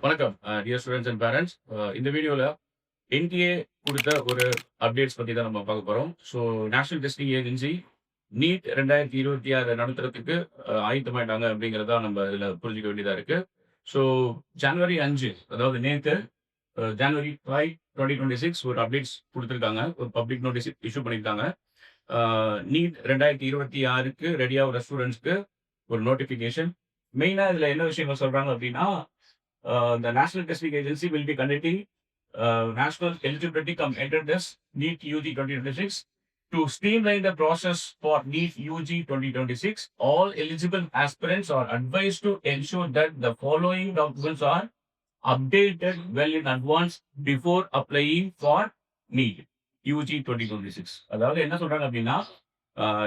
வணக்கம் dear students and parents. இந்த வீடியோவில் என்டிஏ கொடுத்த ஒரு அப்டேட்ஸ் பற்றி தான் நம்ம பார்க்க போகிறோம். So National Testing Agency NEET 2026 நடத்துறதுக்கு ஆயத்தமாயிட்டாங்க அப்படிங்கிறதா நம்ம இதில் புரிஞ்சுக்க வேண்டியதாக இருக்குது. ஸோ ஜனவரி 5, அதாவது நேற்று ஜனவரி 5, 2026 ஒரு அப்டேட்ஸ் கொடுத்துருக்காங்க. ஒரு பப்ளிக் நோட்டீஸ் இஷ்யூ பண்ணியிருக்காங்க. நீட் 2026க்கு ரெடியாகிற ஸ்டூடெண்ட்ஸ்க்கு ஒரு நோட்டிஃபிகேஷன். மெயினாக இதில் என்ன விஷயங்கள் சொல்கிறாங்க அப்படின்னா, the National Testing Agency will be conducting national eligibility come enter test NEET UG 2026 to streamline the process for NEET UG 2026. All eligible aspirants are advised to ensure that the following documents are updated well in advance before applying for NEET UG 2026. அதாவது என்ன சொல்றாங்க அப்படின்னா,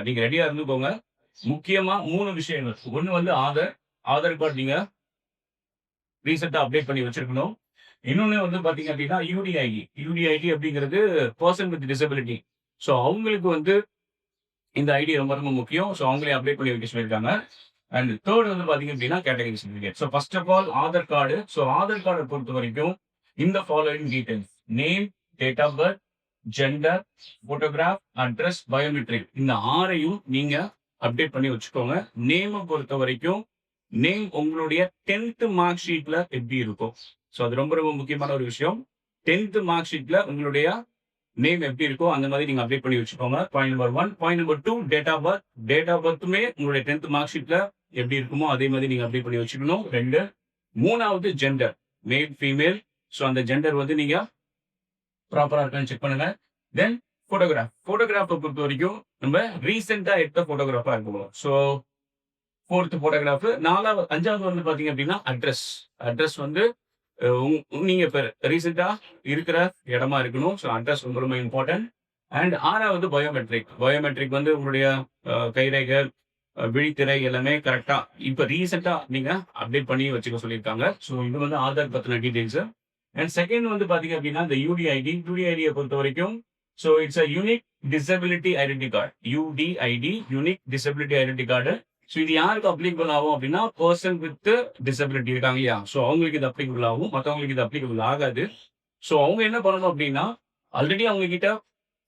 நீங்க ரெடியா இருந்துக்கோங்க. முக்கியமா 3 விஷயங்கள். ஒன்று வந்து ஆதார் கார்டு நீங்க ரீசெண்டா அப்டேட் பண்ணி வச்சிருக்கணும். இன்னொன்னு வந்து பாத்தீங்க அப்படின்னா யூடிஐடி அப்படிங்கிறது பர்சன் வித் டிசபிலிட்டி. ஸோ அவங்களுக்கு வந்து இந்த ஐடி ரொம்ப ரொம்ப முக்கியம். ஸோ அவங்களே அப்டேட் பண்ணி வைக்க சொல்லியிருக்காங்க. அண்ட் தேர்ட் வந்து பாத்தீங்க அப்படின்னா category certificate. So first of all Aadhaar card. So Aadhaar கார்டை பொறுத்த வரைக்கும் இந்த following details: name, date of birth, gender, photograph, address, biometric. இந்த 6ஐயும் நீங்க அப்டேட் பண்ணி வச்சுக்கோங்க. நேமை பொறுத்த வரைக்கும் நேம் உங்களுடைய 10th மார்க் ஷீட்ல எப்படி இருக்கும். ஸோ அது ரொம்ப ரொம்ப முக்கியமான ஒரு விஷயம். 10th மார்க் ஷீட்ல உங்களுடைய நேம் எப்படி இருக்கோ அந்த மாதிரி நீங்க அப்டேட் பண்ணி வச்சுக்கோங்க. Point number 1. Point number 2, date of birth. Date of பர்த்துமே உங்களுடைய 10th மார்க் ஷீட்ல எப்படி இருக்குமோ அதே மாதிரி நீங்க அப்டேட் பண்ணி வச்சுக்கணும். 2. 3வது ஜெண்டர், மேல், ஃபீமேல். ஸோ அந்த ஜெண்டர் வந்து நீங்க ப்ராப்பரா இருக்கான்னு செக் பண்ணுங்க. தென் போட்டோகிராஃபை பொறுத்த வரைக்கும் நம்ம ரீசெண்டா எடுத்த போட்டோகிராஃபா இருக்கணும். So 4th photograph. 5வது வந்து பாத்தீங்க அப்படின்னா அட்ரஸ் வந்து நீங்க இப்ப ரீசெண்டா இருக்கிற இடமா இருக்கணும். ஸோ அட்ரஸ் ரொம்ப ரொம்ப இம்பார்ட்டன்ட். அண்ட் 6வது பயோமெட்ரிக் வந்து உங்களுடைய கைரேகை, விழித்திரை எல்லாமே கரெக்டா இப்ப ரீசெண்டா நீங்க அப்டேட் பண்ணி வச்சுக்க சொல்லியிருக்காங்க. ஸோ இது வந்து ஆதார் பத்தின டீடைல்ஸ். அண்ட் செகண்ட் வந்து பாத்தீங்க அப்படின்னா இந்த யூடிஐடியை பொறுத்த வரைக்கும் so it's a unique disability identity card. UDID, unique disability identity card. So இது யாருக்கு அப்ளிகபிள் ஆகும் அப்படின்னா, பர்சன் வித் டிசபிலிட்டி இருக்காங்க இல்லையா, ஸோ அவங்களுக்கு இது அப்ளிகபிள் ஆகும். மற்றவங்களுக்கு இது அப்ளிகபிள் ஆகாது. ஸோ அவங்க என்ன பண்ணணும் அப்படின்னா, ஆல்ரெடி அவங்க கிட்ட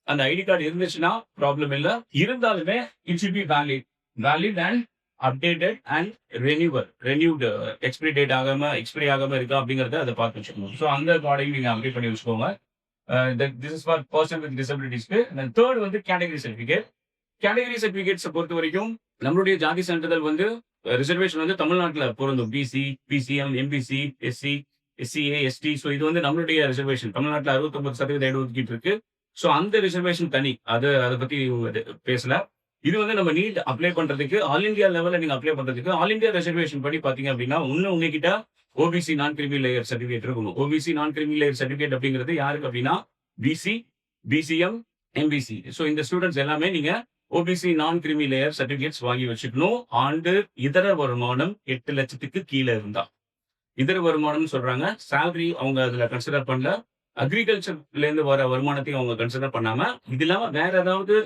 அந்த ஐடி கார்டு இருந்துச்சுன்னா ப்ராப்ளம் இல்லை. இருந்தாலுமே it should be valid and updated and renewed. Expiry ஆகாம இருக்கா அப்படிங்கறத அதை பார்த்து வச்சுக்கணும். ஸோ அந்த கார்டையும் நீங்க அப்டேட் பண்ணி வச்சுக்கோங்க. This is for person with டிசபிலிட்டிஸ்க்கு. தேர்ட் வந்து கேட்டகரி சர்டிஃபிகேட்ஸை பொறுத்த வரைக்கும் நம்மளுடைய ஜாதி சான்றிதழ் வந்து ரிசர்வேஷன் வந்து தமிழ்நாட்டில் பொருந்தும். BC, BCM, MBC, SC, SCA, ST. So இது வந்து நம்மளுடைய ரிசர்வேஷன். தமிழ்நாட்டில் 69% இடஒதுக்கீடு இருக்கு. ஸோ அந்த ரிசர்வேஷன் தனி. அதை பத்தி பேசல. இது வந்து நம்ம நீட் அப்ளை பண்றதுக்கு ஆல் இந்தியா லெவலில் நீங்க அப்ளை பண்றதுக்கு ஆல் இந்தியா ரிசர்வேஷன் படி பாத்தீங்க அப்படின்னா உங்ககிட்ட OBC non creamy layer certificate இருக்கணும். OBC non creamy layer certificate அப்படிங்கிறது யாருக்கு அப்படின்னா பிசி, பிசிஎம், எம்பிசி. ஸோ இந்த ஸ்டூடெண்ட்ஸ் எல்லாமே நீங்க OBC non creamy layer certificates வாங்கி வச்சுக்கணும். ஆண்டு இதர வருமானம் 8 லட்சத்துக்கு கீழே இருந்தா. இதர வருமானம் சொல்றாங்க. சேலரி அவங்க அதுல கன்சிடர் பண்ணல. அக்ரிகல்ச்சர்ல இருந்து வர வருமானத்தையும் அவங்க கன்சிடர் பண்ணாம, இது இல்லாம வேற ஏதாவது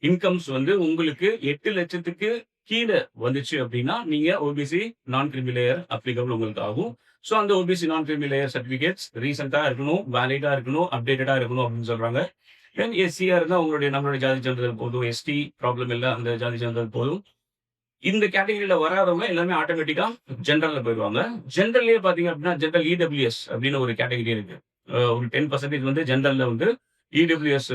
இன்கம்ஸ் வந்து உங்களுக்கு 8 லட்சத்துக்கு கீழே வந்துச்சு அப்படின்னா நீங்க OBC non creamy layer applicable உங்களுக்கு ஆகும். ஸோ அந்த OBC non creamy layer certificates ரீசெண்டா இருக்கணும், வேலிடா இருக்கணும், அப்டேட்டடா இருக்கணும் அப்படின்னு சொல்றாங்க. தென் எஸ்சியா இருந்தா நம்மளுடைய ஜாதி சான்றிதழ் போதும். எஸ்டி ப்ராப்ளம் இல்லை, அந்த ஜாதி சான்றிதழ் போதும். இந்த கேட்டகரியில வராதவங்க எல்லாமே ஆட்டோமேட்டிக்கா ஜென்ரல்ல போயிடுவாங்க. ஜென்ரல்லே பாத்தீங்க அப்படின்னா ஜென்ரல் இடபிள்யூஎஸ் அப்படின்னு ஒரு கேட்டகரி இருக்கு. ஒரு 10% வந்து ஜென்ரல்ல வந்து இடபிள்யூஎஸ்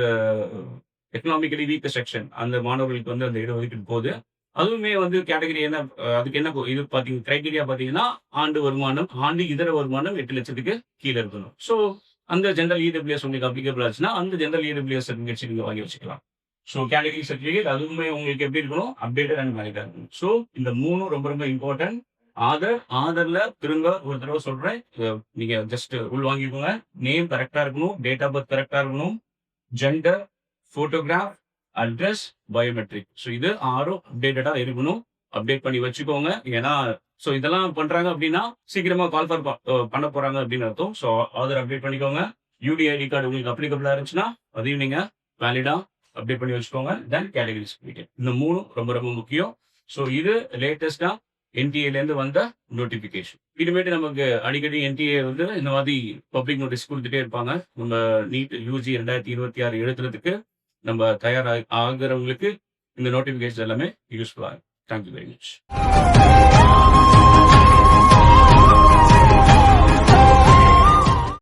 எக்கனாமிக்கலி வீக் செக்ஷன் அந்த மாணவர்களுக்கு வந்து அந்த இடஒதுக்கீடு போகுது. அதுவுமே வந்து கேட்டகரி என்ன, அதுக்கு என்ன இது பாத்தீங்க கிரைட்டீரியா பாத்தீங்கன்னா ஆண்டு இதர வருமானம் 8 லட்சத்துக்கு கீழே இருக்கணும். ஸோ அந்த ஜென்ரல் இடபிள்யூஎஸ் உங்களுக்கு அப்ளிகபிள் ஆச்சுன்னா அந்த ஜென்ரல் இடபிள்யூஎஸ் சர்டிஃபிகேட்ஸ் நீங்க வாங்கி வச்சுக்கலாம். ஸோ கேட்டகரி சர்டிஃபிகேட் அதுவுமே உங்களுக்கு எப்படி இருக்கணும், அப்டேட்டட் அண்ட் வேலிடா இருக்கணும். ஸோ இந்த 3 ரொம்ப ரொம்ப இம்பார்ட்டன்ட். ஆதர்ல திரும்ப ஒரு தடவை சொல்றேன், நீங்க ஜஸ்ட் உள் வாங்கிக்கோங்க. நேம் கரெக்டா இருக்கணும், டேட் ஆஃப் பர்த் கரெக்டா இருக்கணும், gender, photograph, address, biometric. So இது 6 அப்டேட்டடா இருக்கணும். அப்டேட் பண்ணி வச்சுக்கோங்க. ஏன்னா ஸோ இதெல்லாம் பண்றாங்க அப்படின்னா சீக்கிரமா கால்ஃபார் பண்ண போறாங்க அப்படின்னு அர்த்தம். ஸோ ஆதார் அப்டேட் பண்ணிக்கோங்க. யூடிஐடி கார்டு உங்களுக்கு அப்ளிகபிளா இருந்துச்சுன்னா அதையும் நீங்க வேலிடா அப்டேட் பண்ணி வச்சுக்கோங்க. தென் கேட்டகரி சர்டிஃபிகேட். இந்த 3 ரொம்ப ரொம்ப முக்கியம். ஸோ இது லேட்டஸ்டா என்டிஏலேருந்து வந்த நோட்டிஃபிகேஷன். இனிமேட்டு நமக்கு அடிக்கடி என்டிஏ வந்து இந்த மாதிரி பப்ளிக் நோட்டீஸ் குடுத்துட்டே இருப்பாங்க. நம்ம நீட் யுஜி 2026 எழுதுறதுக்கு நம்ம தயாரா ஆகுறவங்களுக்கு இந்த நோட்டிஃபிகேஷன் எல்லாமே யூஸ்ஃபுல்லா இருக்கும். Thank you very much.